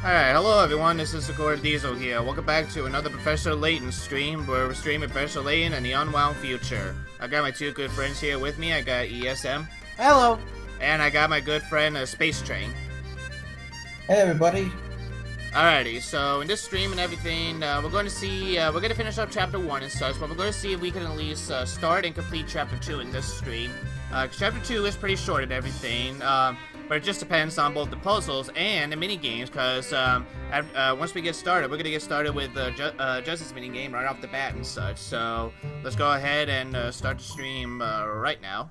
Alright, hello everyone, this is Sakura Diesel here. Welcome back to another Professor Layton stream, where we're streaming Professor Layton and the Unwound future. I got my two good friends here with me. I got ESM. Hello. And I got my good friend, Space Train. Hey everybody. Alrighty, so in this stream and everything, we're going to see, we're going to finish up Chapter 1 and such, but we're going to see if we can at least start and complete Chapter 2 in this stream. Chapter 2 is pretty short and everything, but it just depends on both the puzzles and the mini-games, because once we get started, we're going to get started with Justice mini-game right off the bat and such. So let's go ahead and start the stream right now.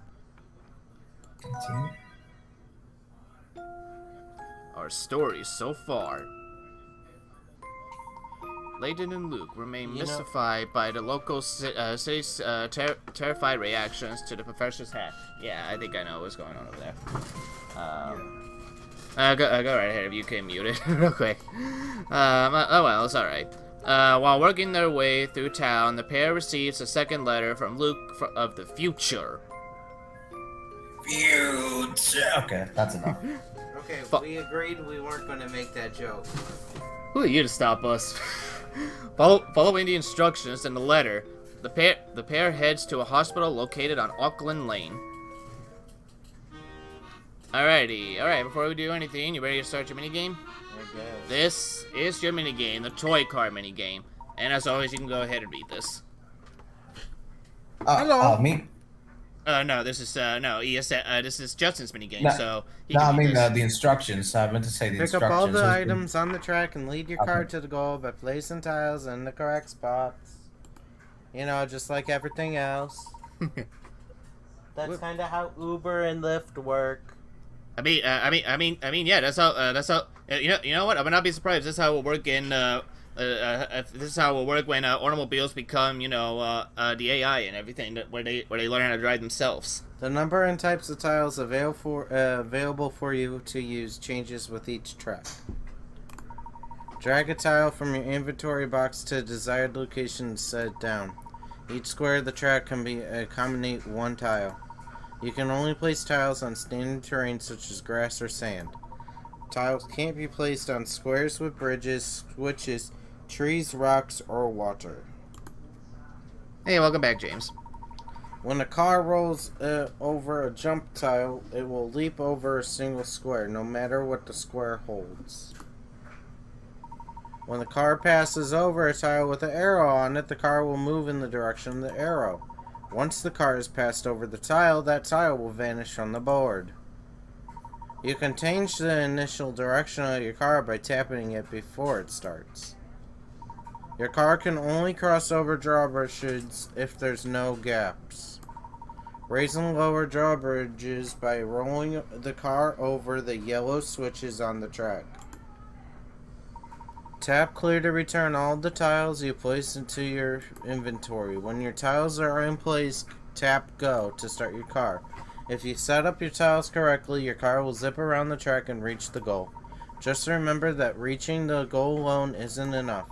Continue. Our stories so far. Layton and Luke remain mystified by the local city's terrified reactions to the professor's hat. Yeah, I think I know what's going on over there. Go right ahead if you can mute it real quick. Oh well, it's alright. While working their way through town, the pair receives a second letter from Luke of the future. Future. Okay, that's enough. Okay, we agreed we weren't going to make that joke. Who are you to stop us? Following the instructions in the letter, the pair heads to a hospital located on Auckland Lane. Alright, before we do anything, you ready to start your minigame? I guess. This is your minigame, the toy car minigame. And as always, you can go ahead and read this. Hello. Me? No, this is, this is Justin's minigame, No, so... the instructions. I meant to say the Pick instructions. up all the items on the track and lead your car to the goal by placing tiles in the correct spots. You know, just like everything else. That's kind of how Uber and Lyft work. I mean, yeah, that's how, you know what, I would not be surprised, this is how it will work in, this is how it will work when, automobiles become, you know, the AI and everything, where they learn how to drive themselves. The number and types of tiles available for you to use changes with each track. Drag a tile from your inventory box to a desired location and set it down. Each square of the track can accommodate one tile. You can only place tiles on standard terrain such as grass or sand. Tiles can't be placed on squares with bridges, switches, trees, rocks, or water. Hey, welcome back, James. When a car rolls over a jump tile, it will leap over a single square, no matter what the square holds. When the car passes over a tile with an arrow on it, the car will move in the direction of the arrow. Once the car has passed over the tile, that tile will vanish from the board. You can change the initial direction of your car by tapping it before it starts. Your car can only cross over drawbridges if there's no gaps. Raise and lower drawbridges by rolling the car over the yellow switches on the track. Tap clear to return all the tiles you place into your inventory. When your tiles are in place, tap go to start your car. If you set up your tiles correctly, your car will zip around the track and reach the goal. Just remember that reaching the goal alone isn't enough.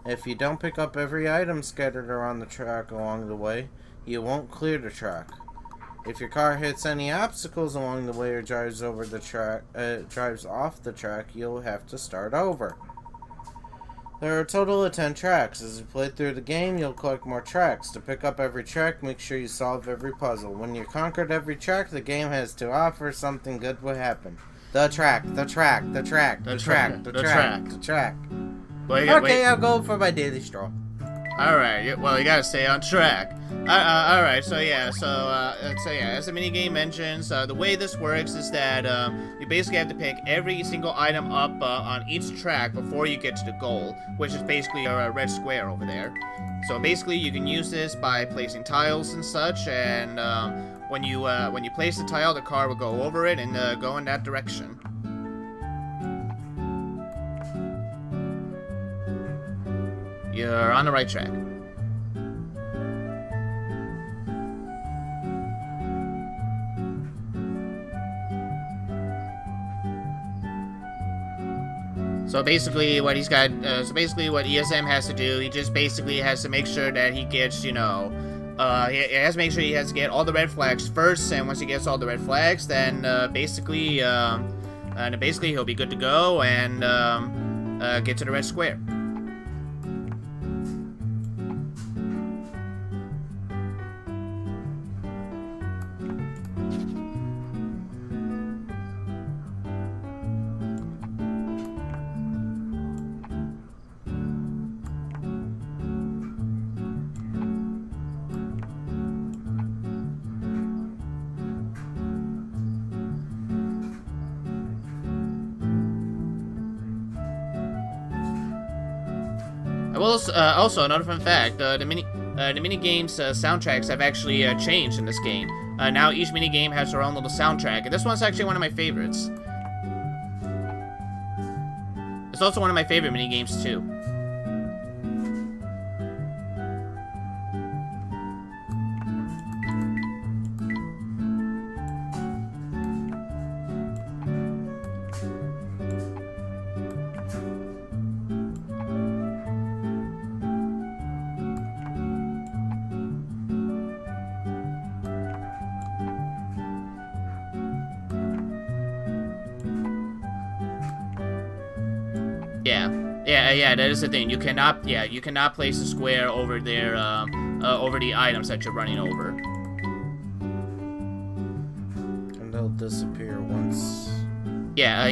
If you don't pick up every item scattered around the track along the way, you won't clear the track. If your car hits any obstacles along the way or drives over the track, drives off the track, you'll have to start over. There are a total of 10 tracks. As you play through the game, you'll collect more tracks. To pick up every track, make sure you solve every puzzle. When you conquered every track the game has to offer, something good will happen. The track. Okay, I'll go for my daily stroll. Alright, well, you gotta stay on track. Alright, so yeah, as the minigame mentions, the way this works is that you basically have to pick every single item up on each track before you get to the goal, which is basically a red square over there. So basically, you can use this by placing tiles and such, and when you place the tile, the car will go over it and go in that direction. You're on the right track. So basically what what ESM has to do, he just basically has to make sure that he gets, you know, he has to make sure he has to get all the red flags first, and once he gets all the red flags, then basically he'll be good to go, and get to the red square. Well, also another fun fact: the mini game's soundtracks have actually changed in this game. Now each mini game has their own little soundtrack, and this one's actually one of my favorites. It's also one of my favorite mini games too. Yeah, that is the thing. You cannot place a square over there, over the items that you're running over. And they'll disappear once. Yeah,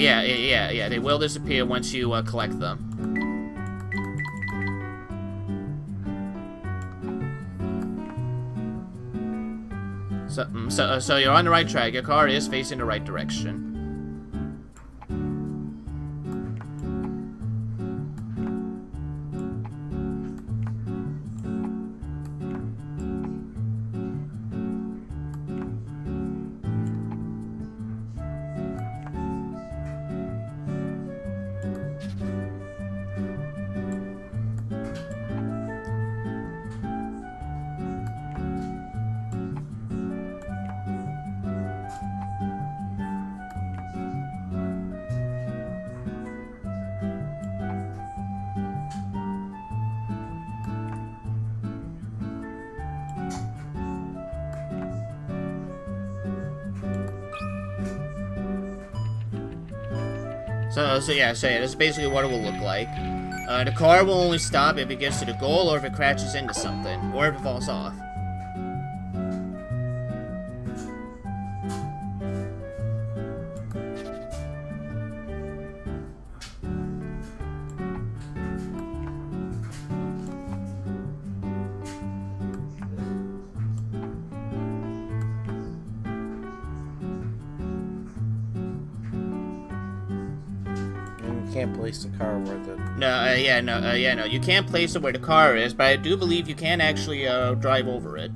they will disappear once you collect them. So you're on the right track. Your car is facing the right direction. So yeah, that's basically what it will look like. The car will only stop if it gets to the goal, or if it crashes into something, or if it falls off. You can't place the car where the... No, you can't place it where the car is, but I do believe you can actually drive over it.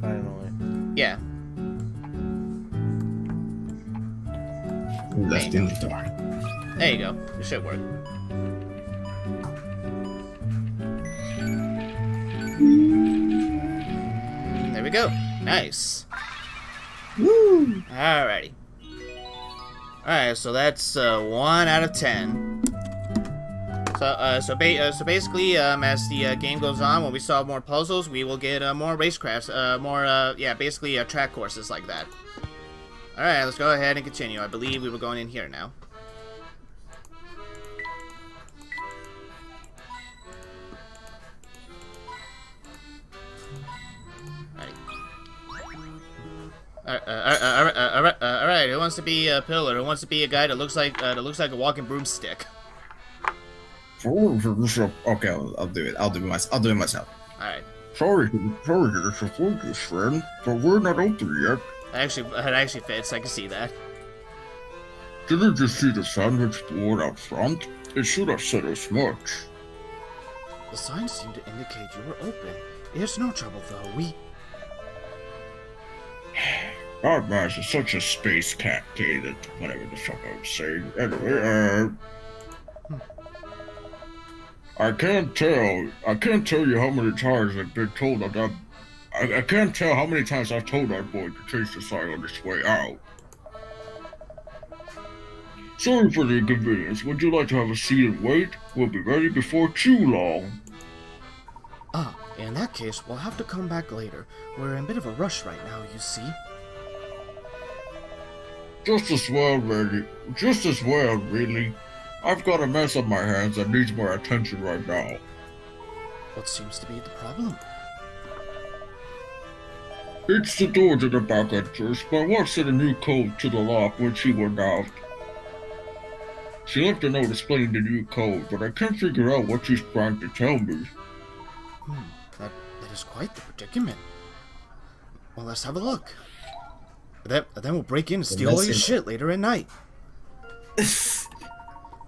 Finally. Yeah. Left in the door. There you go. It should work. There we go. Nice. Woo! Alrighty. Alright, so that's 1 out of 10. So basically, as the game goes on, when we solve more puzzles, we will get more racecrafts, basically track courses like that. Alright, let's go ahead and continue. I believe we were going in here now. Alright, who wants to be a pillar? Who wants to be a guy that looks like a walking broomstick? Okay, I'll do it. I'll do it myself. Alright. Sorry to disappoint you, friend, but we're not open yet. It actually fits. I can see that. Didn't you see the sandwich board out front? It should have said as much. The signs seem to indicate you were open. There's no trouble though. That man's such a space cat that whatever the fuck I was saying. Anyway, I can't tell you how many times I've been told that I can't tell how many times I've told that boy to change the sign on his way out. Sorry for the inconvenience. Would you like to have a seat and wait? We'll be ready before too long. Ah, in that case, we'll have to come back later. We're in a bit of a rush right now, you see. Just as well, really. Just as well, really. I've got a mess on my hands that needs more attention right now. What seems to be the problem? It's the door to the back entrance. My wife set a new code to the lock when she went out. She left a note explaining the new code, but I can't figure out what she's trying to tell me. That is quite the predicament. Well, let's have a look. Then we'll break in and steal all your shit later at night.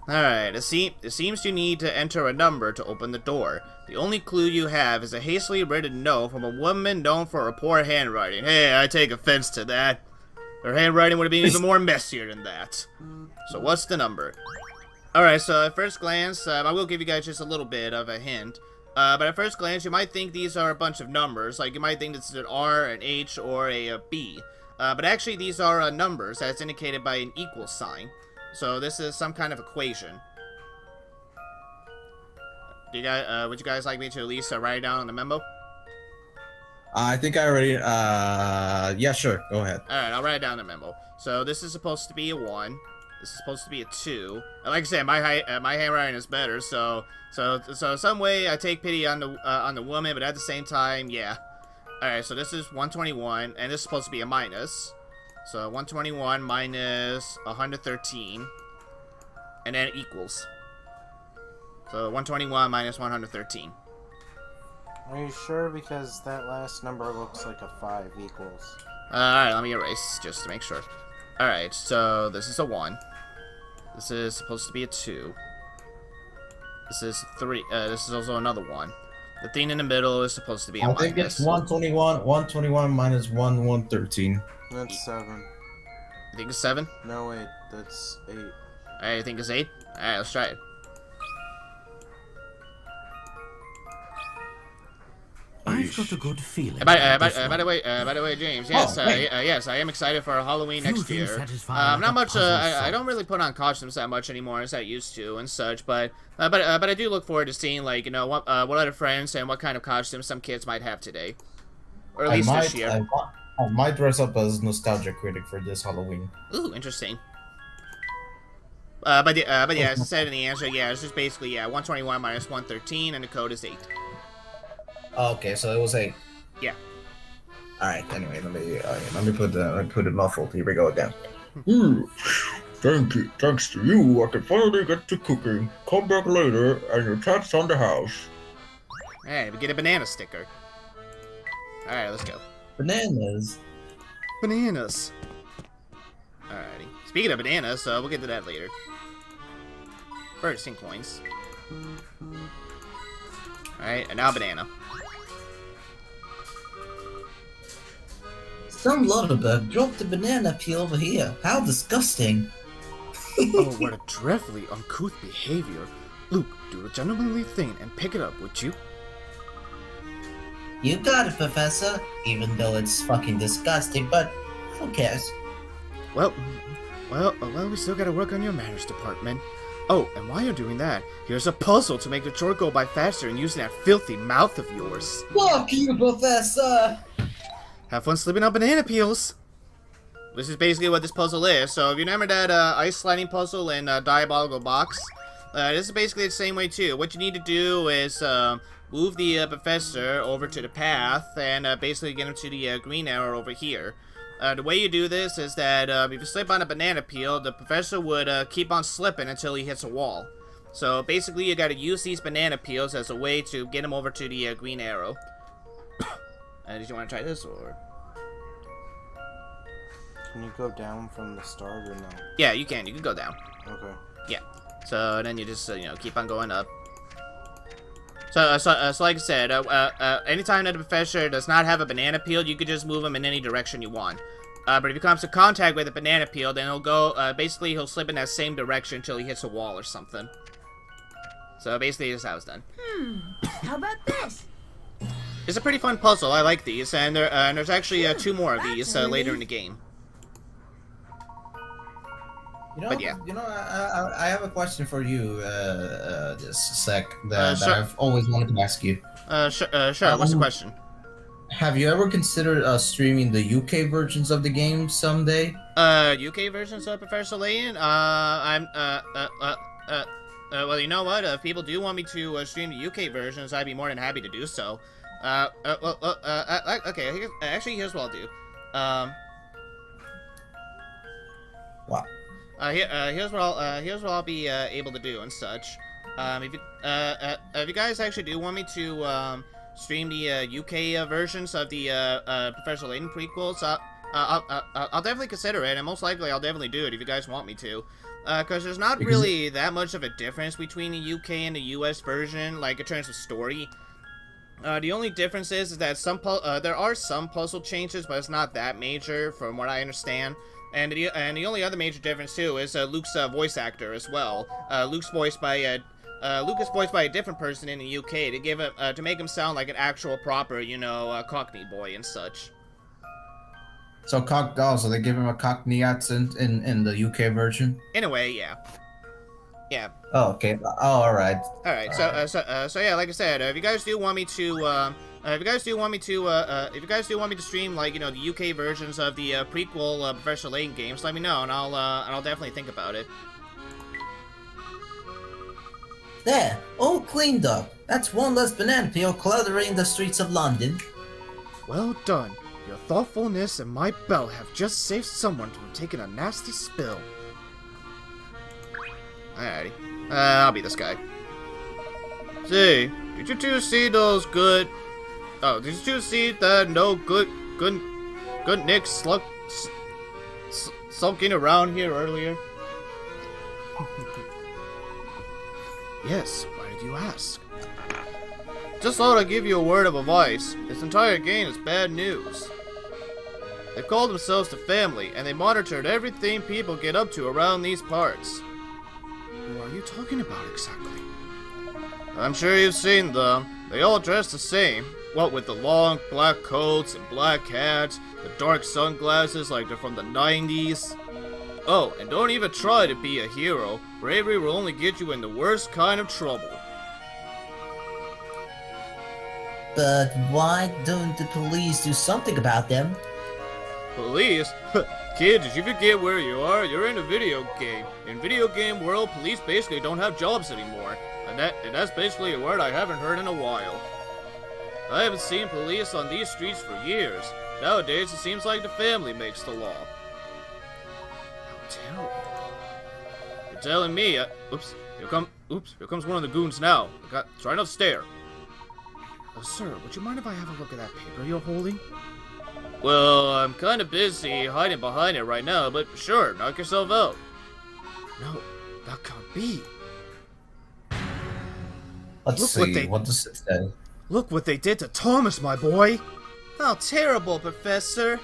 Alright, it seems you need to enter a number to open the door. The only clue you have is a hastily written note from a woman known for her poor handwriting. Hey, I take offense to that. Her handwriting would have been even more messier than that. So what's the number? Alright, so at first glance, I will give you guys just a little bit of a hint. But at first glance, you might think these are a bunch of numbers. Like, you might think this is an R, an H, or a B. But actually, these are numbers that's indicated by an equal sign. So this is some kind of equation. Do you guys, would you guys like me to at least write it down on the memo? I think I already, yeah, sure, go ahead. Alright, I'll write it down in the memo. So this is supposed to be a 1. This is supposed to be a 2. And like I said, my handwriting is better, so some way I take pity on the woman, but at the same time, yeah. Alright, so this is 121, and this is supposed to be a minus. So 121 minus 113, and then equals. So 121 minus 113. Are you sure? Because that last number looks like a 5 equals. Alright, let me erase, just to make sure. Alright, so this is a 1. This is supposed to be a 2. This is 3. This is also another 1. The thing in the middle is supposed to be a minus. I think it's 121 minus 113. That's 7. You think it's 7? No, wait, that's 8. Alright, I think it's 8? Alright, let's try it. I've got a good feeling. By the way, James. Yes, yes, I am excited for Halloween next year. Not much. I don't really put on costumes that much anymore as I used to and such. But I do look forward to seeing, like, you know, what other friends and what kind of costumes some kids might have today, or at least this year. I might dress up as nostalgia critic for this Halloween. Ooh, interesting. But yeah, as I said in the answer, yeah, it's just basically 121 minus 113, and the code is 8. Okay, so it was 8. Yeah. All right. Anyway, let me put it muffled. Here we go again. Thank you. Thanks to you, I can finally get to cooking. Come back later, and your cat's on the house. Alright, we get a banana sticker. Alright, let's go. Bananas. Bananas. Alrighty. Speaking of bananas, we'll get to that later. First, in coins. Alright, and now banana. Some Lutterbug dropped a banana peel over here. How disgusting. Oh, what a dreadfully uncouth behavior. Luke, do a gentlemanly thing and pick it up, would you? You got it, Professor. Even though it's fucking disgusting, but who cares? Well, we still gotta work on your manners department. Oh, and while you're doing that, here's a puzzle to make the chore go by faster and using that filthy mouth of yours. Fuck you, Professor! Have fun slipping on banana peels. This is basically what this puzzle is. So if you remember that ice sliding puzzle in Diabolical Box, this is basically the same way too. What you need to do is move the professor over to the path and basically get him to the green arrow over here. The way you do this is that if you slip on a banana peel, the professor would keep on slipping until he hits a wall. So basically you gotta use these banana peels as a way to get him over to the green arrow. Did you want to try this, or? Can you go down from the start or no? Yeah, you can. You can go down. Okay. Yeah. So then you just, you know, keep on going up. So like I said, anytime that the professor does not have a banana peel, you could just move him in any direction you want. But if he comes to contact with a banana peel, then he'll go, basically he'll slip in that same direction until he hits a wall or something. So basically that's how it's done. How about this? It's a pretty fun puzzle. I like these, and there's actually 2 more of these later in the game. You know, But yeah. you know, I have a question for you, just a sec, that sure. I've always wanted to ask you. Sure. What's the question? Have you ever considered streaming the UK versions of the game someday? UK versions of Professor Layton? Well, you know what? If people do want me to stream the UK versions, I'd be more than happy to do so. Okay, here's what I'll do. What? Here's what I'll be able to do and such. If you guys actually do want me to stream the UK versions of the Professor Layton prequels, I'll definitely consider it, and most likely I'll definitely do it if you guys want me to. Because there's not really that much of a difference between the UK and the US version, like in terms of story. The only difference is that there are some puzzle changes, but it's not that major, from what I understand. And the only other major difference too is Luke's voice actor as well. Luke is voiced by a different person in the UK to make him sound like an actual proper, Cockney boy and such. So so they give him a Cockney accent in the UK version? In a way, yeah. Yeah. Oh, okay. Oh, all right. All right. So yeah, like I said, if you guys do want me to, stream, like, the UK versions of the prequel Professor Layton games, let me know, and I'll definitely think about it. There, all cleaned up. That's one less banana peel cluttering the streets of London. Well done. Your thoughtfulness and my belt have just saved someone from taking a nasty spill. Alrighty. I'll be this guy. Say, did you two see those good... Oh, did you two see that good Nick sulking around here earlier? Yes, why did you ask? Just thought I'd give you a word of advice. This entire game is bad news. They call themselves the family, and they monitored everything people get up to around these parts. Who are you talking about exactly? I'm sure you've seen them. They all dress the same. What with the long black coats and black hats, the dark sunglasses like they're from the 90s. Oh, and don't even try to be a hero. Bravery will only get you in the worst kind of trouble. But why don't the police do something about them? Police? Kid, did you forget where you are? You're in a video game. In video game world, police basically don't have jobs anymore. And that's basically a word I haven't heard in a while. I haven't seen police on these streets for years. Nowadays, it seems like the family makes the law. How terrible. You're telling me, here comes one of the goons now. Try not to stare. Sir, would you mind if I have a look at that paper you're holding? Well, I'm kind of busy hiding behind it right now, but sure, knock yourself out. No, that can't be. Let's see, what does it say? Look what they did to Thomas, my boy. How terrible, Professor.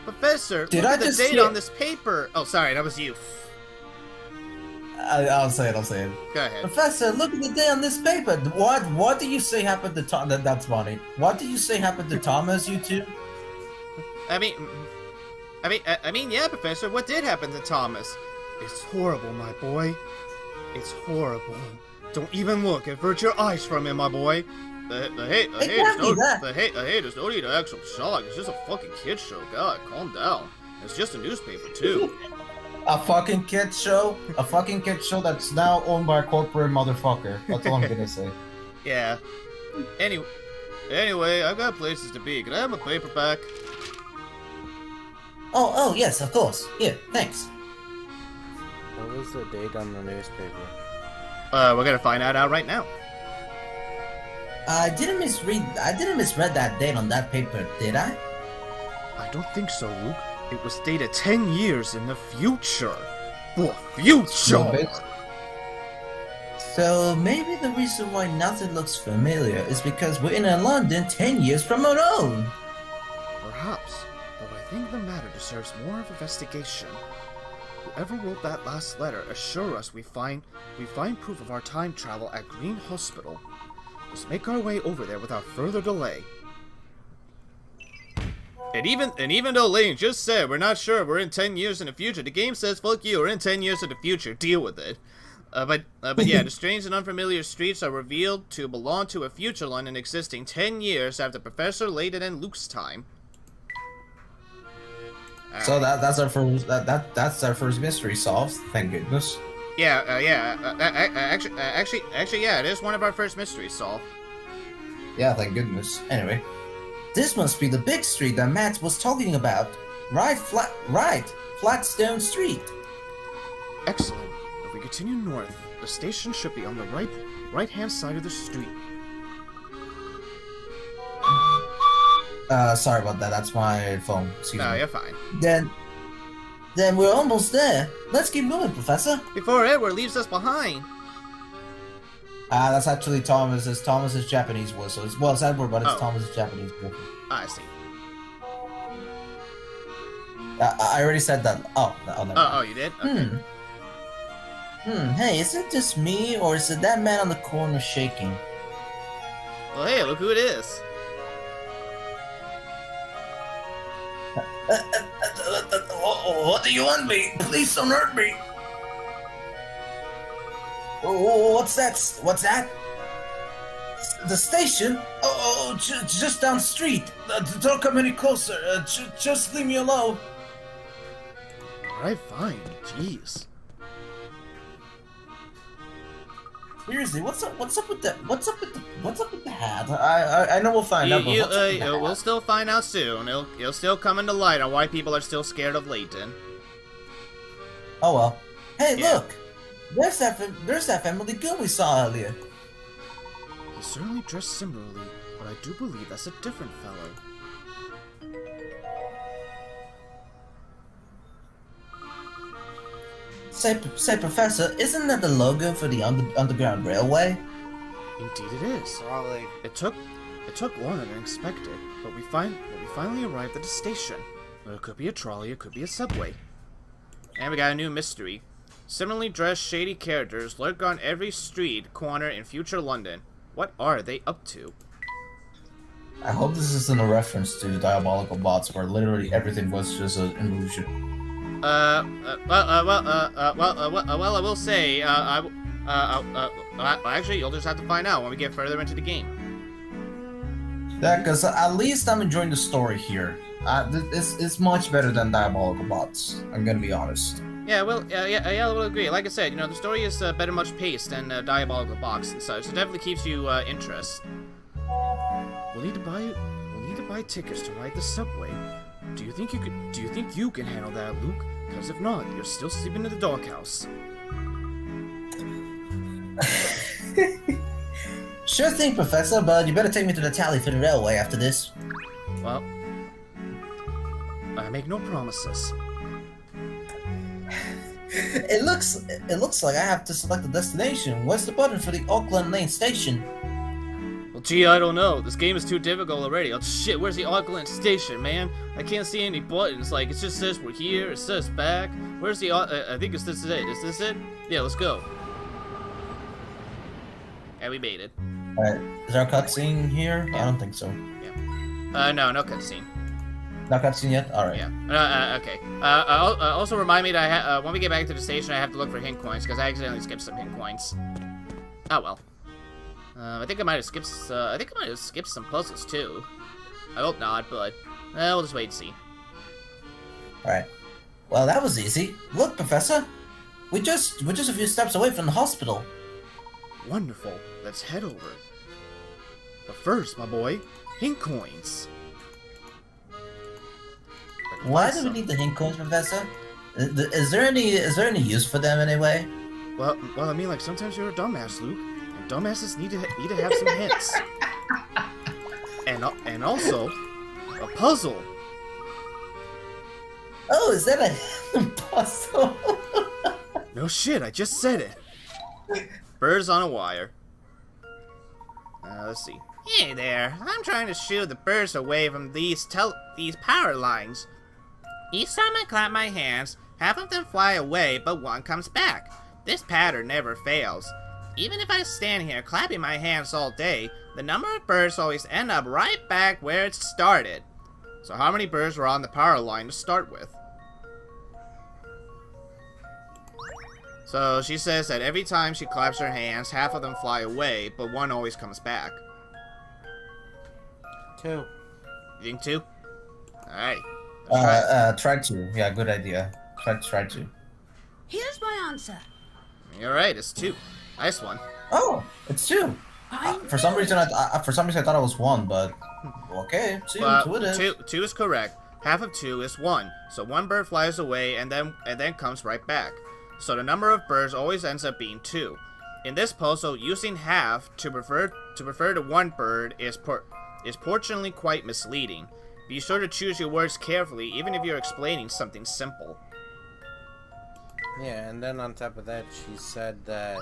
Professor, look at the date on this paper. Oh, sorry, that was you. I'll say it. Go ahead. Professor, look at the date on this paper. What do you say happened to Thomas? That's funny. What do you say happened to Thomas, you two? I mean, yeah, Professor, what did happen to Thomas? It's horrible, my boy. It's horrible. Don't even look. Avert your eyes from him, my boy. The haters don't need an actual shock. It's just a fucking kid show. God, calm down. It's just a newspaper, too. A fucking kid show? A fucking kid show that's now owned by a corporate motherfucker. That's all I'm gonna say. Yeah. Anyway, I've got places to be. Can I have my paperback? Oh, yes, of course. Here, thanks. What was the date on the newspaper? We're gonna find that out right now. I didn't misread that date on that paper, did I? I don't think so, Luke. It was dated 10 years in the future. The future! So maybe the reason why nothing looks familiar is because we're in London 10 years from our own. Perhaps, but I think the matter deserves more of investigation. Whoever wrote that last letter assure us we find proof of our time travel at Green Hospital. Let's make our way over there without further delay. And even though Layton just said we're not sure we're in 10 years in the future, the game says fuck you, we're in 10 years in the future, deal with it. But yeah, the strange and unfamiliar streets are revealed to belong to a future London existing 10 years after Professor Layton and Luke's time. So that's our first that's our first mystery solved. Thank goodness. Actually, yeah, it is one of our first mysteries solved. Yeah, thank goodness. Anyway, this must be the big street that Matt was talking about. Right, Flatstone Street. Excellent. If we continue north, the station should be on the right-hand side of the street. Sorry about that. That's my phone. Excuse me. No, you're fine. Then we're almost there. Let's keep moving, Professor. Before Edward leaves us behind. That's actually Thomas's Japanese voice. So it's Edward, but it's Thomas's Japanese voice. I see. I already said that. Oh, never mind. Oh, you did? Okay. Hey, is it just me, or is it that man on the corner shaking? Well, hey, look who it is. What do you want me? Please don't hurt me. What's that? What's that? The station? Just down the street. Don't come any closer. Just leave me alone. Alright, fine. Jeez. Seriously, what's up with the hat? I know we'll find out. But what's up with the hat? We'll still find out soon. It'll still come into light on why people are still scared of Layton. Oh well. Hey, Yeah. look. There's that family goon we saw earlier. He's certainly dressed similarly, but I do believe that's a different fellow. Say, Professor, isn't that the logo for the Underground Railway? Indeed, it is. Probably. It took longer than expected, but we finally arrived at the station. Well, it could be a trolley, it could be a subway. And we got a new mystery. Similarly dressed shady characters lurk on every street corner in future London. What are they up to? I hope this isn't a reference to Diabolical Bots, where literally everything was just an illusion. Well, I will say, actually, you'll just have to find out when we get further into the game. Yeah, because at least I'm enjoying the story here. It's much better than Diabolical Bots. I'm gonna be honest. Yeah, well, I will agree. Like I said, the story is better much paced than Diabolical Box and such. So it definitely keeps you interest. We'll need to buy tickets to ride the subway. Do you think you can handle that, Luke? Because if not, you're still sleeping in the doghouse. Sure thing, Professor, but you better take me to the tally for the railway after this. Well, I make no promises. It looks like I have to select a destination. Where's the button for the Auckland Lane station? Well, gee, I don't know. This game is too difficult already. Oh, shit, where's the Auckland station, man? I can't see any buttons. Like, it just says we're here, it says back. Where's the, I think this is it. Is this it? Yeah, let's go. And we made it. Alright, is there a cutscene here? Yeah. I don't think so. No cutscene. No cutscene yet? Alright. Yeah. Okay. Also remind me that when we get back to the station, I have to look for hint coins, because I accidentally skipped some hint coins. Oh, well. I think I might have skipped, some puzzles, too. I hope not, but, we'll just wait and see. Alright. Well, that was easy. Look, Professor. We're just a few steps away from the hospital. Wonderful. Let's head over. But first, my boy, hint coins. Why do we need the hint coins, Professor? Is there any use for them anyway? Well, I mean, like, sometimes you're a dumbass, Luke, and dumbasses need to have some hints. And also, a puzzle. Oh, is that a puzzle? No shit, I just said it. Birds on a wire. Let's see. Hey there, I'm trying to shoo the birds away from these power lines. Each time I clap my hands, half of them fly away, but one comes back. This pattern never fails. Even if I stand here clapping my hands all day, the number of birds always end up right back where it started. So how many birds were on the power line to start with? So she says that every time she claps her hands, half of them fly away, but one always comes back. 2. You think 2? Alright. Try to. Yeah, good idea. Try to. Here's my answer. You're right, it's 2. Nice one. Oh, it's 2. For some reason, I thought it was 1, but okay, 2 it is. 2 is correct. Half of 2 is 1. So one bird flies away and then comes right back. So the number of birds always ends up being 2. In this puzzle, using half to refer to one bird is fortunately quite misleading. Be sure to choose your words carefully, even if you're explaining something simple. Yeah, and then on top of that, she said that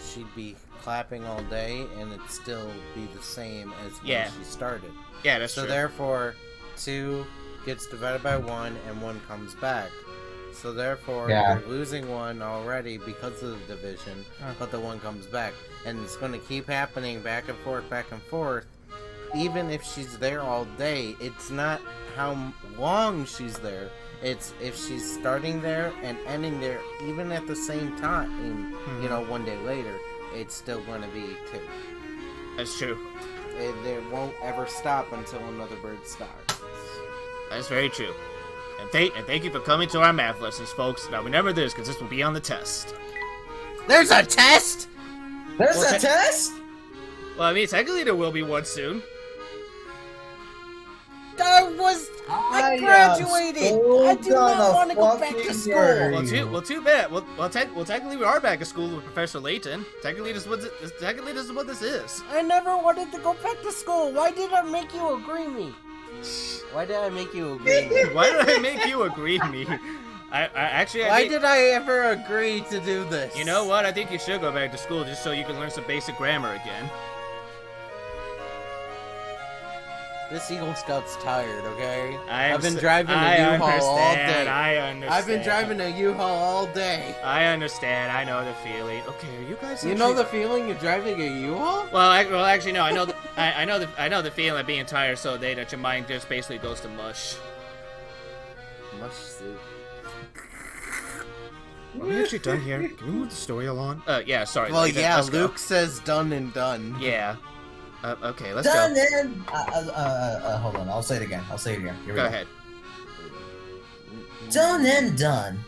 she'd be clapping all day and it'd still be the same as when she started. Yeah, that's true. So therefore, 2 gets divided by 1 and 1 comes back. So therefore, you're losing 1 already because of the division, but the 1 comes back. And it's going to keep happening back and forth. Even if she's there all day, it's not how long she's there. It's if she's starting there and ending there, even at the same time, you know, 1 day later, it's still going to be 2. That's true. It won't ever stop until another bird starts. That's very true. And thank you for coming to our math lessons, folks. Now remember this, because this will be on the test. There's a test? There's a test? Well, I mean, technically there will be one soon. I graduated! I do not want to go back to school! Well, too bad. Well, technically we are back at school with Professor Layton. Technically this is what this is. I never wanted to go back to school. Why did I make you agree me? Why did I make you agree me? Why did I make you agree me? Why did I ever agree to do this? You know what? I think you should go back to school just so you can learn some basic grammar again. This Eagle Scout's tired, okay? I've been driving a U-Haul all day. I understand. I've been driving a U-Haul all day. I understand. I know the feeling. Okay, are you guys? You know the feeling of driving a U-Haul? Well, actually, no. I know. I know the feeling of being tired so day that your mind just basically goes to mush. Mush soup. Are we actually done here? Can we move the story along? Yeah, sorry. Well, yeah, Luke says done and done. Yeah. Okay, let's done go. And hold on, I'll say it again. Here we go. Go ahead. Done and done.